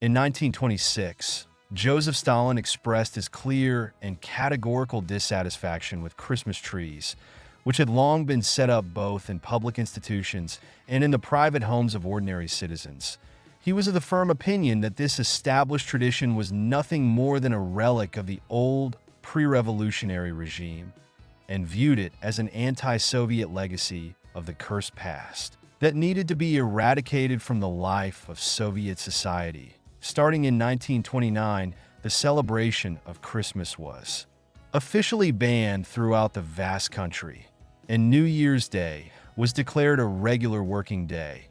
In 1926, Joseph Stalin expressed his clear and categorical dissatisfaction with Christmas trees, which had long been set up both in public institutions and in the private homes of ordinary citizens. He was of the firm opinion that this established tradition was nothing more than a relic of the old, pre-revolutionary regime, and viewed it as an anti-Soviet legacy of the cursed past that needed to be eradicated from the life of Soviet society. Starting in 1929, the celebration of Christmas was officially banned throughout the vast country, and New Year's Day was declared a regular working day,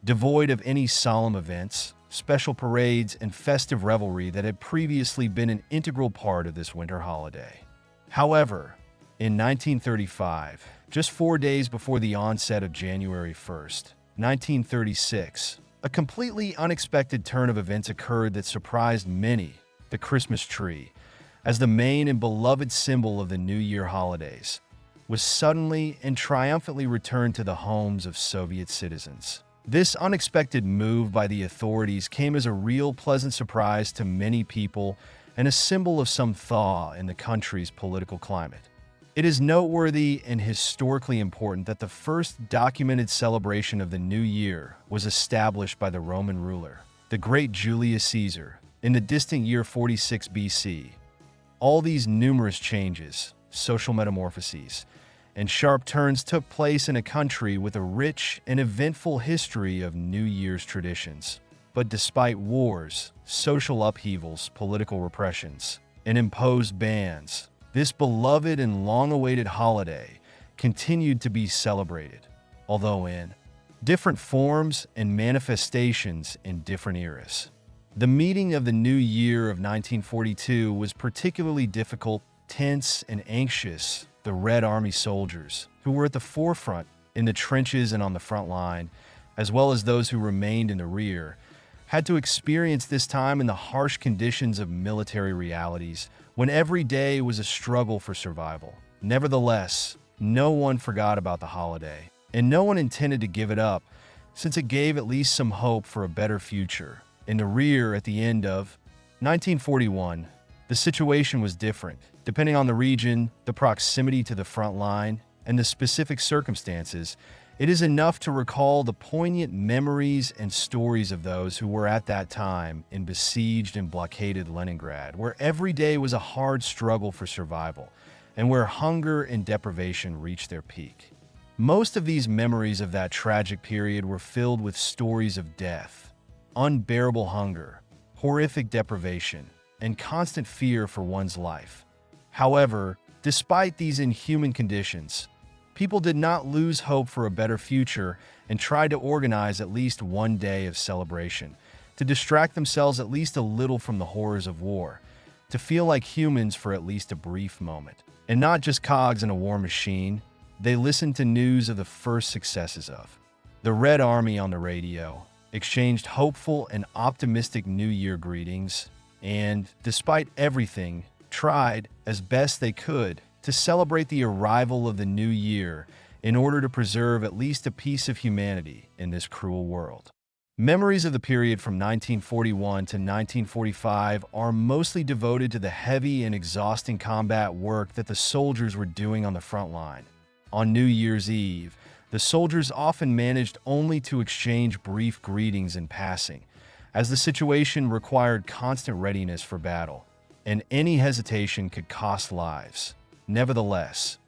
devoid of any solemn events, special parades, and festive revelry that had previously been an integral part of this winter holiday. However, in 1935, just 4 days before the onset of January 1st, 1936, a completely unexpected turn of events occurred that surprised many: the Christmas tree, as the main and beloved symbol of the New Year holidays, was suddenly and triumphantly returned to the homes of Soviet citizens. This unexpected move by the authorities came as a real pleasant surprise to many people and a symbol of some thaw in the country's political climate. It is noteworthy and historically important that the first documented celebration of the New Year was established by the Roman ruler, the great Julius Caesar, in the distant year 46 BC. All these numerous changes, social metamorphoses, and sharp turns took place in a country with a rich and eventful history of New Year's traditions. But despite wars, social upheavals, political repressions, and imposed bans, this beloved and long-awaited holiday continued to be celebrated, although in different forms and manifestations in different eras. The meeting of the New Year of 1942 was particularly difficult, tense, and anxious. The Red Army soldiers, who were at the forefront in the trenches and on the front line, as well as those who remained in the rear, had to experience this time in the harsh conditions of military realities, when every day was a struggle for survival. Nevertheless, no one forgot about the holiday, and no one intended to give it up, since it gave at least some hope for a better future. In the rear, at the end of 1941, the situation was different. Depending on the region, the proximity to the front line, and the specific circumstances, it is enough to recall the poignant memories and stories of those who were at that time in besieged and blockaded Leningrad, where every day was a hard struggle for survival, and where hunger and deprivation reached their peak. Most of these memories of that tragic period were filled with stories of death, unbearable hunger, horrific deprivation, and constant fear for one's life. However, despite these inhuman conditions, people did not lose hope for a better future and tried to organize at least one day of celebration, to distract themselves at least a little from the horrors of war, to feel like humans for at least a brief moment. And not just cogs in a war machine, they listened to news of the first successes of the Red Army on the radio, exchanged hopeful and optimistic New Year greetings, and, despite everything, tried, as best they could, to celebrate the arrival of the new year in order to preserve at least a piece of humanity in this cruel world. Memories of the period from 1941 to 1945 are mostly devoted to the heavy and exhausting combat work that the soldiers were doing on the front line. On New Year's Eve, the soldiers often managed only to exchange brief greetings in passing, as the situation required constant readiness for battle, and any hesitation could cost lives. Nevertheless,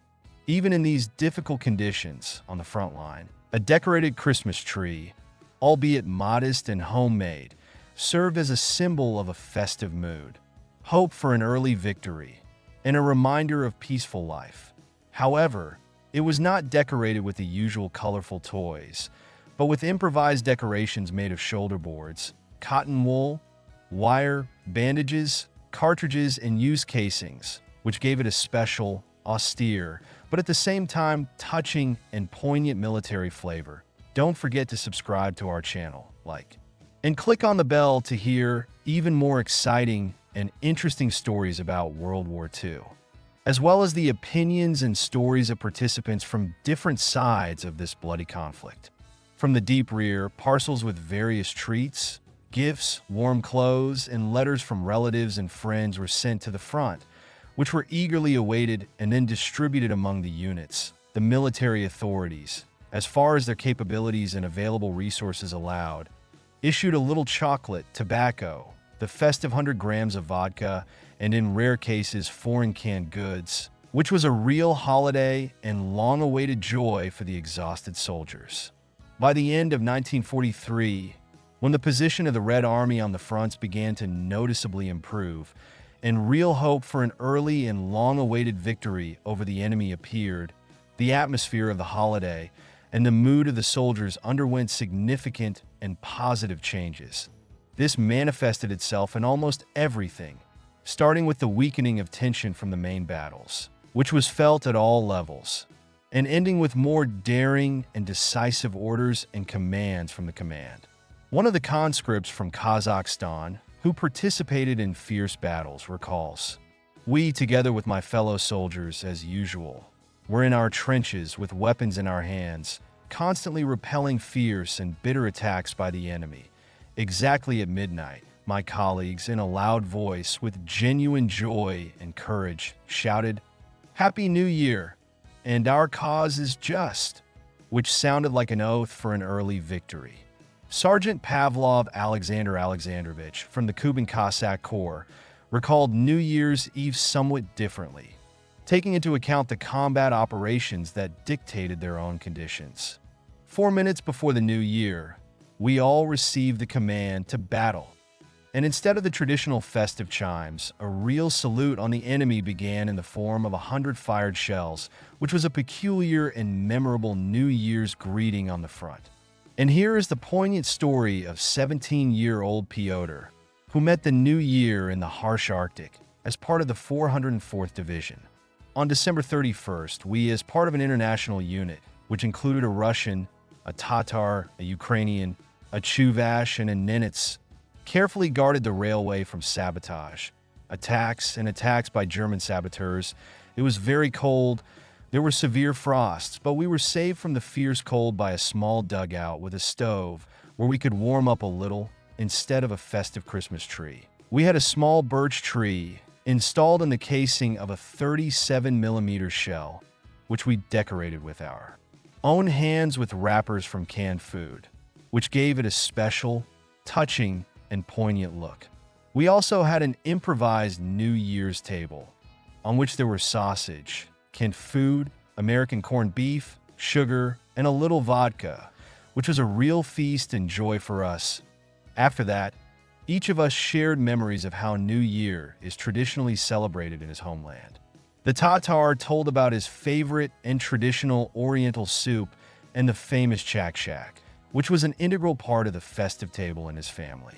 even in these difficult conditions on the front line, a decorated Christmas tree, albeit modest and homemade, served as a symbol of a festive mood, hope for an early victory, and a reminder of peaceful life. However, it was not decorated with the usual colorful toys, but with improvised decorations made of shoulder boards, cotton wool, wire, bandages, cartridges, and used casings, which gave it a special, austere, but at the same time touching and poignant military flavor. Don't forget to subscribe to our channel, like, and click on the bell to hear even more exciting and interesting stories about World War II, as well as the opinions and stories of participants from different sides of this bloody conflict. From the deep rear, parcels with various treats, Gifts, warm clothes, and letters from relatives and friends were sent to the front, which were eagerly awaited and then distributed among the units. The military authorities, as far as their capabilities and available resources allowed, issued a little chocolate, tobacco, the festive 100 grams of vodka, and in rare cases, foreign canned goods, which was a real holiday and long-awaited joy for the exhausted soldiers. By the end of 1943, when the position of the Red Army on the fronts began to noticeably improve, and real hope for an early and long-awaited victory over the enemy appeared, the atmosphere of the holiday and the mood of the soldiers underwent significant and positive changes. This manifested itself in almost everything, starting with the weakening of tension from the main battles, which was felt at all levels, and ending with more daring and decisive orders and commands from the command. One of the conscripts from Kazakhstan, who participated in fierce battles, recalls, "We, together with my fellow soldiers, as usual, were in our trenches with weapons in our hands, constantly repelling fierce and bitter attacks by the enemy. Exactly at midnight, my colleagues, in a loud voice, with genuine joy and courage, shouted, 'Happy New Year, and our cause is just,' which sounded like an oath for an early victory." Sergeant Pavlov Alexander Alexandrovich from the Kuban Cossack Corps recalled New Year's Eve somewhat differently, taking into account the combat operations that dictated their own conditions. 4 minutes before the new year, we all received the command to battle. And instead of the traditional festive chimes, a real salute on the enemy began in the form of 100 fired shells, which was a peculiar and memorable New Year's greeting on the front. And here is the poignant story of 17-year-old Pyotr, who met the new year in the harsh Arctic as part of the 404th Division. On December 31st, we, as part of an international unit, which included a Russian, a Tatar, a Ukrainian, a Chuvash, and a Nenets, carefully guarded the railway from sabotage, attacks by German saboteurs. It was very cold. There were severe frosts, but we were saved from the fierce cold by a small dugout with a stove where we could warm up a little instead of a festive Christmas tree. We had a small birch tree installed in the casing of a 37mm shell, which we decorated with our own hands with wrappers from canned food, which gave it a special, touching, and poignant look. We also had an improvised New Year's table, on which there were sausage, canned food, American corned beef, sugar, and a little vodka, which was a real feast and joy for us. After that, each of us shared memories of how New Year is traditionally celebrated in his homeland. The Tatar told about his favorite and traditional Oriental soup and the famous chak-chak, which was an integral part of the festive table in his family.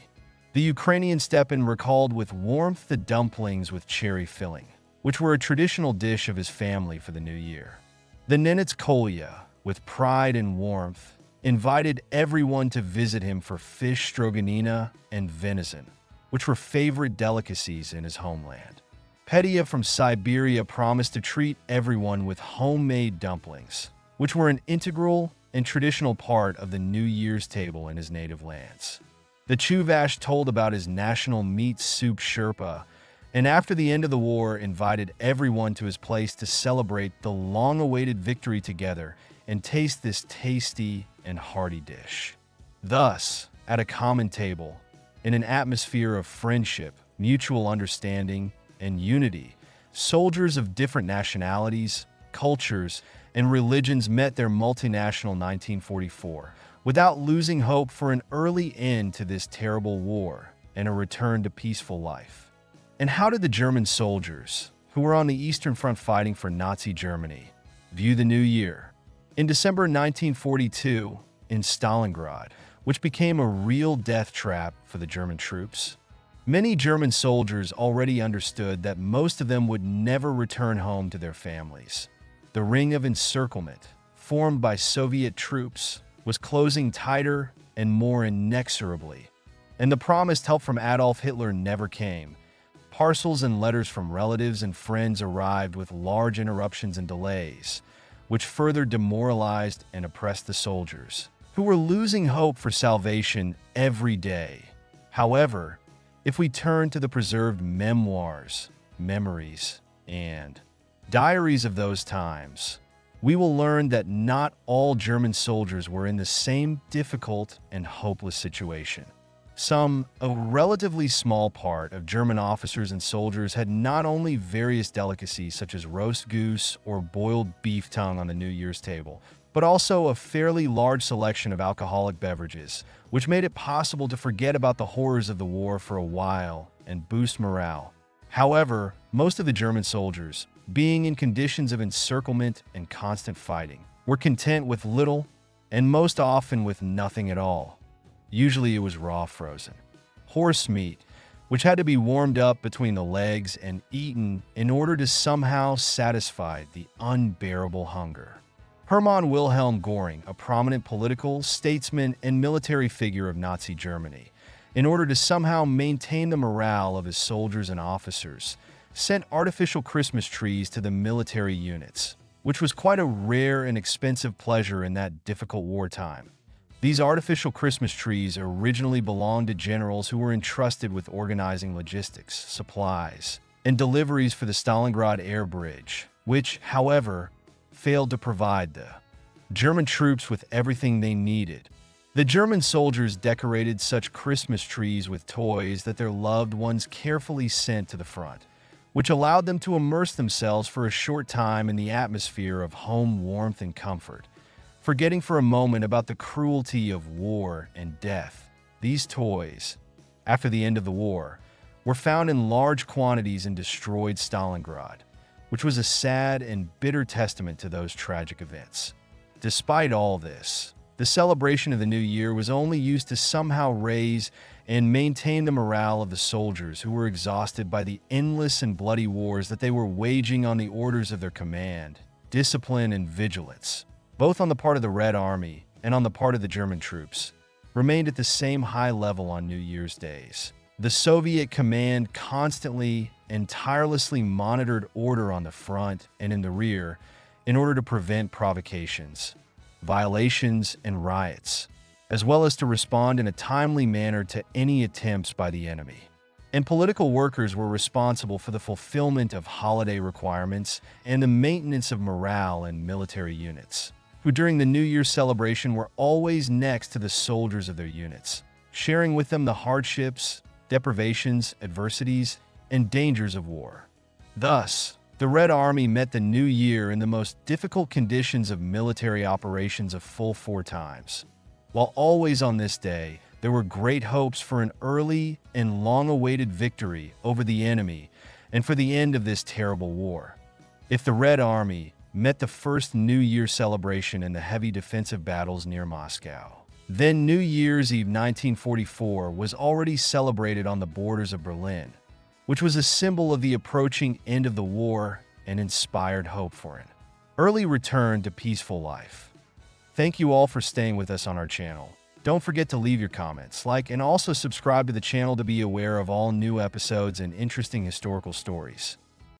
The Ukrainian Stepan recalled with warmth the dumplings with cherry filling, which were a traditional dish of his family for the new year. The Nenets Kolya, with pride and warmth, invited everyone to visit him for fish stroganina and venison, which were favorite delicacies in his homeland. Petya from Siberia promised to treat everyone with homemade dumplings, which were an integral and traditional part of the New Year's table in his native lands. The Chuvash told about his national meat soup sherpa, and after the end of the war invited everyone to his place to celebrate the long-awaited victory together and taste this tasty and hearty dish. Thus, at a common table, in an atmosphere of friendship, mutual understanding, and unity, soldiers of different nationalities, cultures, and religions met their multinational 1944 without losing hope for an early end to this terrible war and a return to peaceful life. And how did the German soldiers, who were on the Eastern Front fighting for Nazi Germany, view the new year? In December 1942, in Stalingrad, which became a real death trap for the German troops, many German soldiers already understood that most of them would never return home to their families. The ring of encirclement, formed by Soviet troops, was closing tighter and more inexorably, and the promised help from Adolf Hitler never came. Parcels and letters from relatives and friends arrived with large interruptions and delays, which further demoralized and oppressed the soldiers, who were losing hope for salvation every day. However, if we turn to the preserved memoirs, memories, and diaries of those times, we will learn that not all German soldiers were in the same difficult and hopeless situation. Some, a relatively small part of German officers and soldiers, had not only various delicacies such as roast goose or boiled beef tongue on the New Year's table, but also a fairly large selection of alcoholic beverages, which made it possible to forget about the horrors of the war for a while and boost morale. However, most of the German soldiers, being in conditions of encirclement and constant fighting, were content with little and most often with nothing at all. Usually it was raw frozen horse meat, which had to be warmed up between the legs and eaten in order to somehow satisfy the unbearable hunger. Hermann Wilhelm Göring, a prominent political, statesman, and military figure of Nazi Germany, in order to somehow maintain the morale of his soldiers and officers, sent artificial Christmas trees to the military units, which was quite a rare and expensive pleasure in that difficult wartime. These artificial Christmas trees originally belonged to generals who were entrusted with organizing logistics, supplies, and deliveries for the Stalingrad air bridge, which, however, failed to provide the German troops with everything they needed. The German soldiers decorated such Christmas trees with toys that their loved ones carefully sent to the front, which allowed them to immerse themselves for a short time in the atmosphere of home warmth and comfort, forgetting for a moment about the cruelty of war and death. These toys, after the end of the war, were found in large quantities and destroyed Stalingrad, which was a sad and bitter testament to those tragic events. Despite all this, the celebration of the new year was only used to somehow raise and maintain the morale of the soldiers who were exhausted by the endless and bloody wars that they were waging on the orders of their command, discipline, and vigilance, both on the part of the Red Army and on the part of the German troops, remained at the same high level on New Year's days. The Soviet command constantly and tirelessly monitored order on the front and in the rear in order to prevent provocations, violations, and riots, as well as to respond in a timely manner to any attempts by the enemy. And political workers were responsible for the fulfillment of holiday requirements and the maintenance of morale in military units, who during the New Year's celebration were always next to the soldiers of their units, sharing with them the hardships, deprivations, adversities, and dangers of war. Thus, the Red Army met the new year in the most difficult conditions of military operations of full 4 times. While always on this day, there were great hopes for an early and long-awaited victory over the enemy and for the end of this terrible war. If the Red Army met the first New Year celebration in the heavy defensive battles near Moscow, then New Year's Eve 1944 was already celebrated on the borders of Berlin, which was a symbol of the approaching end of the war and inspired hope for an early return to peaceful life. Thank you all for staying with us on our channel. Don't forget to leave your comments, like, and also subscribe to the channel to be aware of all new episodes and interesting historical stories.